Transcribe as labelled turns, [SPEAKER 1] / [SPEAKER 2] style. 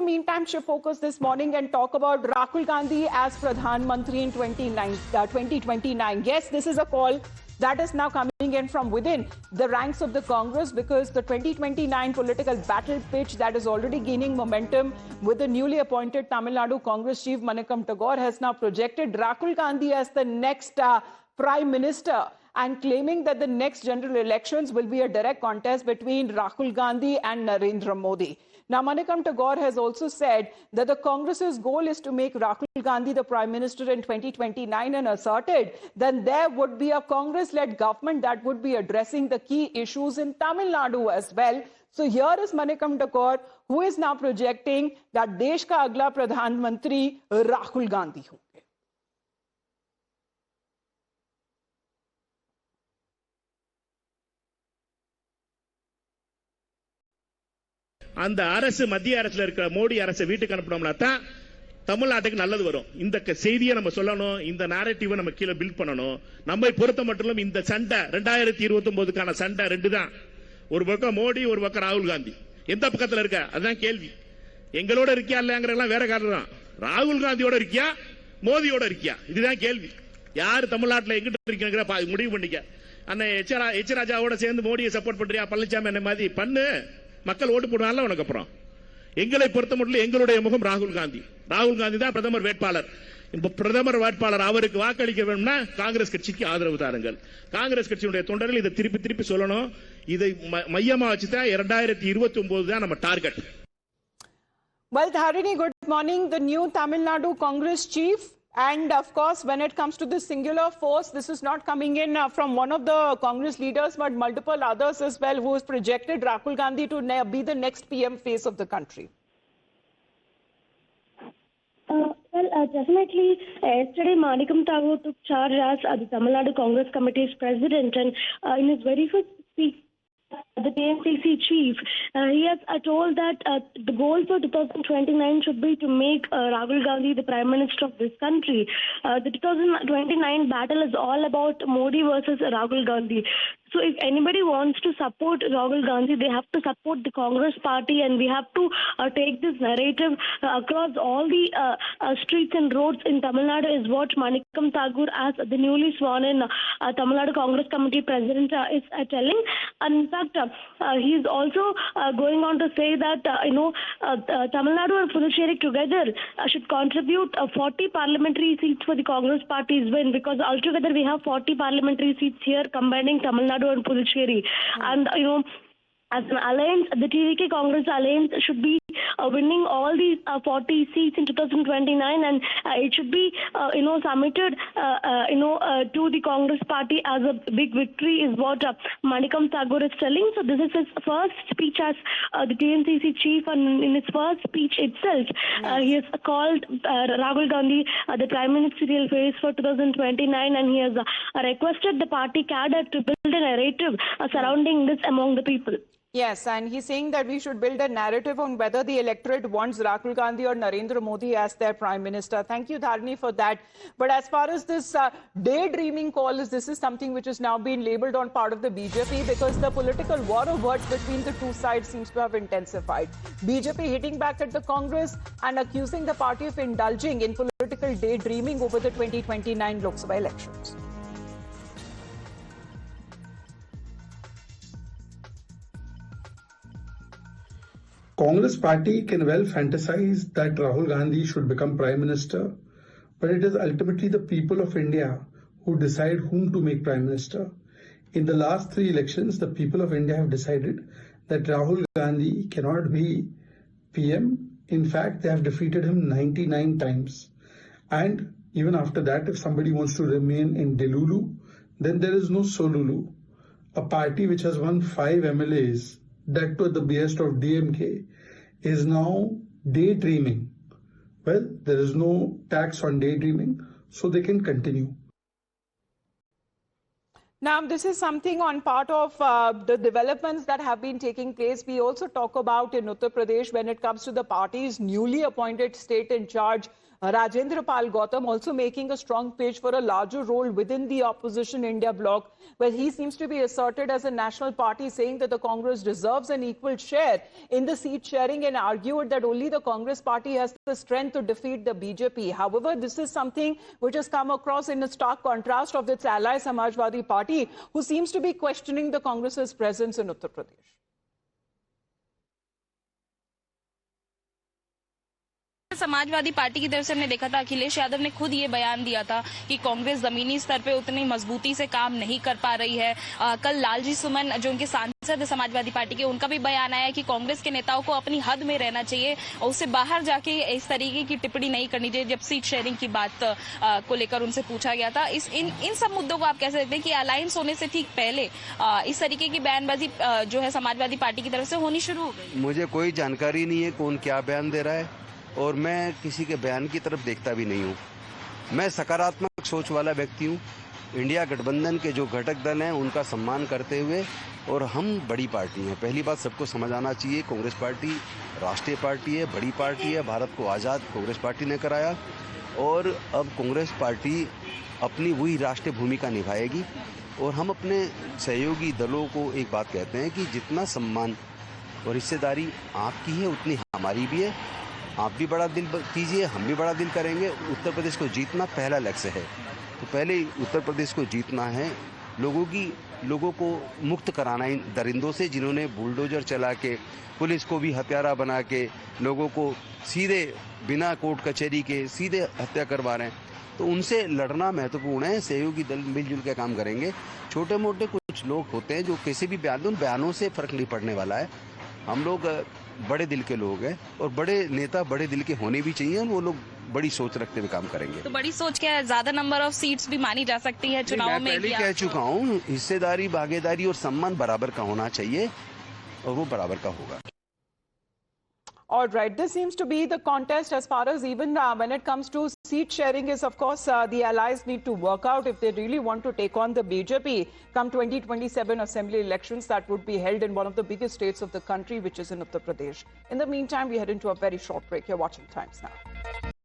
[SPEAKER 1] meantime shift focus this morning and talk about Rahul Gandhi as Pradhan Mantri in 2029. Yes, this is a call that is now coming in from within the ranks of the Congress, because the 2029 political battle pitch that is already gaining momentum with the newly appointed Tamil Nadu Congress chief Manickam Tagore has now projected Rahul Gandhi as the next Prime Minister, and claiming that the next general elections will be a direct contest between Rahul Gandhi and Narendra Modi. Now, Manickam Tagore has also said that the Congress's goal is to make Rahul Gandhi the Prime Minister in 2029, and asserted that there would be a Congress-led government that would be addressing the key issues in Tamil Nadu as well. So here is Manickam Tagore, who is now projecting that Desh ka agla Pradhan Mantri Rahul Gandhi ho.
[SPEAKER 2] அந்த அரசு மத்திய அரசுல இருக்கிற மோடி அரசை வீட்டுக்கு அனுப்பணும்னா தான் தமிழ்நாட்டுக்கு நல்லது வரும். இந்த செய்தியை நம்ம சொல்லணும், இந்த narrative நம்ம கீழ பில்ட் பண்ணணும். நம்மை பொறுத்த மட்டும் இந்த சண்டை 2029க்கான சண்டை ரெண்டு தான். ஒரு பக்கம் மோடி, ஒரு பக்கம் ராகுல் காந்தி. எந்த பக்கத்துல இருக்க? அதுதான் கேள்வி. எங்களோட இருக்கியா இல்லங்கறதெல்லாம் வேற காரணம் தான். ராகுல் காந்தியோட இருக்கியா, மோடியோட இருக்கியா? இதுதான் கேள்வி. யார் தமிழ்நாட்டுல எங்கிட்ட இருக்கீங்கங்கற முடிவு பண்ணிக்க. அண்ணே எச் ராஜாவோட சேர்ந்து மோடியை சப்போர்ட் பண்றியா, பழனிசாமி என்ன மாதிரி பண்ணு, மக்கள் ஓட்டு போடுவாங்க உனக்கு. அப்புறம் எங்களை பொறுத்த மட்டும் எங்களுடைய முகம் ராகுல் காந்தி. ராகுல் காந்தி தான் பிரதமர் வேட்பாளர். இப்ப பிரதமர் வேட்பாளர் அவருக்கு வாக்களிக்க வேண்டும்னா காங்கிரஸ் கட்சிக்கு ஆதரவு தாருங்கள். காங்கிரஸ் கட்சியுடைய தொண்டர்கள் இதை திருப்பி திருப்பி சொல்லணும். இதை மையமா வச்சு தான் 2029 தான் நம்ம target.
[SPEAKER 1] Well, Dharini, good morning. The new Tamil Nadu Congress chief. And of course, when it comes to the singular force, this is not coming in from one of the Congress leaders, but multiple others as well, who has projected Rahul Gandhi to be the next PM face of the country.
[SPEAKER 3] Definitely, yesterday Manickam Tagore took charge as the Tamil Nadu Congress Committee's president, and in his very first speech, the TNCC chief, he has told that the goal for 2029 should be to make Rahul Gandhi the Prime Minister of this country. The 2029 battle is all about Modi versus Rahul Gandhi. So if anybody wants to support Rahul Gandhi, they have to support the Congress party, and we have to take this narrative across all the streets and roads in Tamil Nadu, is what Manickam Tagore, as the newly sworn in Tamil Nadu Congress Committee president, is telling. And in fact, he is also going on to say that Tamil Nadu and Puducherry together should contribute 40 parliamentary seats for the Congress party's win, because altogether we have 40 parliamentary seats here, combining Tamil Nadu and Puducherry. And as an alliance, the TVK Congress alliance should be winning all these 40 seats in 2029, and it should be submitted to the Congress party as a big victory, is what Manickam Tagore is telling. So this is his first speech as the TNCC chief, and in his first speech itself, he has called Rahul Gandhi the prime ministerial face for 2029, and he has requested the party cadre to build a narrative surrounding this among the people.
[SPEAKER 1] Yes, and he's saying that we should build a narrative on whether the electorate wants Rahul Gandhi or Narendra Modi as their Prime Minister. Thank you, Dharini, for that. But as far as this daydreaming call is, this is something which is now being labelled on part of the BJP, because the political war of words between the two sides seems to have intensified. BJP hitting back at the Congress and accusing the party of indulging in political daydreaming over the 2029 Lok Sabha elections.
[SPEAKER 4] Congress party can well fantasize that Rahul Gandhi should become Prime Minister, but it is ultimately the people of India who decide whom to make Prime Minister. In the last 3 elections, the people of India have decided that Rahul Gandhi cannot be PM. In fact, they have defeated him 99 times. And even after that, if somebody wants to remain in Delulu, then there is no Solulu. A party which has won 5 MLAs, that to the behest of DMK, is now daydreaming. Well, there is no tax on daydreaming, so they can continue.
[SPEAKER 1] Now, this is something on part of the developments that have been taking place. We also talk about in Uttar Pradesh when it comes to the party's newly appointed state in charge, Rajendra Pal Gautam also making a strong pitch for a larger role within the opposition India bloc, where he seems to be asserted as a national party, saying that the Congress deserves an equal share in the seat sharing, and argued that only the Congress party has the strength to defeat the BJP. However, this is something which has come across in a stark contrast of its ally Samajwadi Party, who seems to be questioning the Congress's presence in Uttar Pradesh.
[SPEAKER 5] Samajwadi party की तरफ से हमने देखा था, अखिलेश यादव ने खुद ये बयान दिया था कि कांग्रेस जमीनी स्तर पे उतनी मजबूती से काम नहीं कर पा रही है। कल लालजी सुमन जो उनके सांसद है समाजवादी पार्टी के, उनका भी बयान आया कि कांग्रेस के नेताओं को अपनी हद में रहना चाहिए और उससे बाहर जाके इस तरीके की टिप्पणी नहीं करनी चाहिए। जब सीट शेयरिंग की बात को लेकर उनसे पूछा गया था, इन सब मुद्दों को आप कैसे देखते हैं कि अलायंस होने से ठीक पहले इस तरीके की बयानबाजी जो है समाजवादी पार्टी की तरफ से होनी शुरू हो गई?
[SPEAKER 6] मुझे कोई जानकारी नहीं है कौन क्या बयान दे रहा है, और मैं किसी के बयान की तरफ देखता भी नहीं हूँ। मैं सकारात्मक सोच वाला व्यक्ति हूँ। इंडिया गठबंधन के जो घटक दल हैं उनका सम्मान करते हुए, और हम बड़ी पार्टी हैं। पहली बात सबको समझ आना चाहिए, कांग्रेस पार्टी राष्ट्रीय पार्टी है, बड़ी पार्टी है। भारत को आज़ाद कांग्रेस पार्टी ने कराया, और अब कांग्रेस पार्टी अपनी वही राष्ट्रीय भूमिका निभाएगी। और हम अपने सहयोगी दलों को एक बात कहते हैं कि जितना सम्मान और हिस्सेदारी आपकी है उतनी हमारी भी है। आप भी बड़ा दिल कीजिए, हम भी बड़ा दिल करेंगे। उत्तर प्रदेश को जीतना पहला लक्ष्य है, तो पहले उत्तर प्रदेश को जीतना है। लोगों को मुक्त कराना इन दरिंदों से, जिन्होंने बुलडोजर चला के, पुलिस को भी हत्यारा बना के, लोगों को सीधे बिना कोर्ट कचहरी के सीधे हत्या करवा रहे हैं। तो उनसे लड़ना महत्वपूर्ण है। सहयोगी दल मिलजुल के काम करेंगे। छोटे मोटे कुछ लोग होते हैं जो किसी भी बयानों से फर्क नहीं पड़ने वाला है। हम लोग बड़े दिल के लोग हैं, और बड़े नेता बड़े दिल के होने भी चाहिए, और वो लोग बड़ी सोच रखते हुए काम करेंगे।
[SPEAKER 5] तो बड़ी सोच क्या है? ज्यादा नंबर ऑफ सीट्स भी मानी जा सकती है चुनाव में?
[SPEAKER 6] पहले कह चुका हूँ, हिस्सेदारी, भागीदारी और सम्मान बराबर का होना चाहिए, और वो बराबर का होगा।
[SPEAKER 1] All right, this seems to be the contest as far as even when it comes to seat sharing is, of course, the allies need to work out if they really want to take on the BJP come 2027 assembly elections that would be held in one of the biggest states of the country, which is in Uttar Pradesh. In the meantime, we head into a very short break. You're watching Times Now.